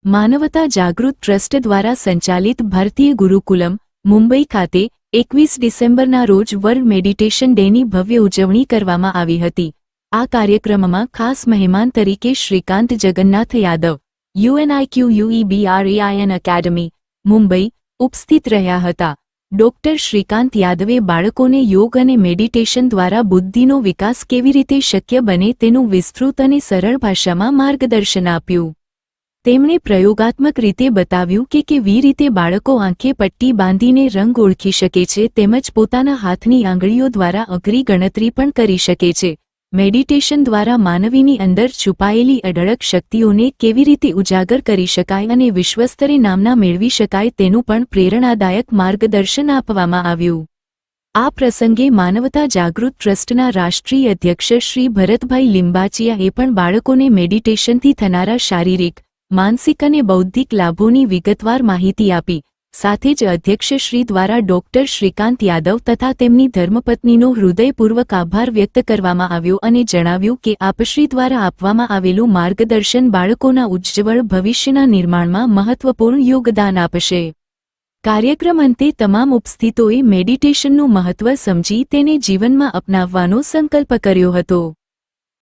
માનવતા જાગૃત ટ્રસ્ટ દ્વારા સંચાલિત ભારતીય ગુરુકુલમ મુંબઈ ખાતે 21 ડિસેમ્બરના રોજ વર્લ્ડ મેડિટેશન ડેની ભવ્ય ઉજવણી કરવામાં આવી હતી। આ કાર્યક્રમમાં ખાસ મહેમાન તરીકે શ્રીકાંત જગન્નાથ યાદવ UNIQUEBRAIN એકેડમી મુંબઈ ઉપસ્થિત રહ્યા હતા। ડોક્ટર શ્રીકાંત યાદવે બાળકોને યોગ અને મેડિટેશન દ્વારા બુદ્ધિનો વિકાસ કેવી રીતે શક્ય બને તેનું વિસ્તૃત અને સરળ ભાષામાં માર્ગદર્શન આપ્યું। તેમણે પ્રયોગાત્મક રીતે બતાવ્યું કે કેવી રીતે બાળકો આંખે પટ્ટી બાંધીને રંગ ઓળખી શકે છે તેમજ પોતાના હાથની આંગળીઓ દ્વારા અઘરી ગણતરી પણ કરી શકે છે। મેડિટેશન દ્વારા માનવીની અંદર છુપાયેલી અઢળક શક્તિઓને કેવી રીતે ઉજાગર કરી શકાય અને વિશ્વસ્તરે નામના મેળવી શકાય તેનું પણ પ્રેરણાદાયક માર્ગદર્શન આપવામાં આવ્યું। આ પ્રસંગે માનવતા જાગૃત ટ્રસ્ટના રાષ્ટ્રીય અધ્યક્ષ શ્રી ભરતભાઈ લિંબાચિયાએ પણ બાળકોને મેડિટેશનથી થનારા શારીરિક માનસિક અને બૌદ્ધિક લાભોની વિગતવાર માહિતી આપી। સાથે જ અધ્યક્ષશ્રી દ્વારા ડોક્ટર શ્રીકાંત યાદવ તથા તેમની ધર્મપત્નીનો હૃદયપૂર્વક આભાર વ્યક્ત કરવામાં આવ્યો અને જણાવ્યું કે આપશ્રી દ્વારા આપવામાં આવેલું માર્ગદર્શન બાળકોના ઉજ્જવળ ભવિષ્યના નિર્માણમાં મહત્વપૂર્ણ યોગદાન આપશે। કાર્યક્રમ અંતે તમામ ઉપસ્થિતોએ મેડિટેશનનું મહત્વ સમજી તેને જીવનમાં અપનાવવાનો સંકલ્પ કર્યો હતો।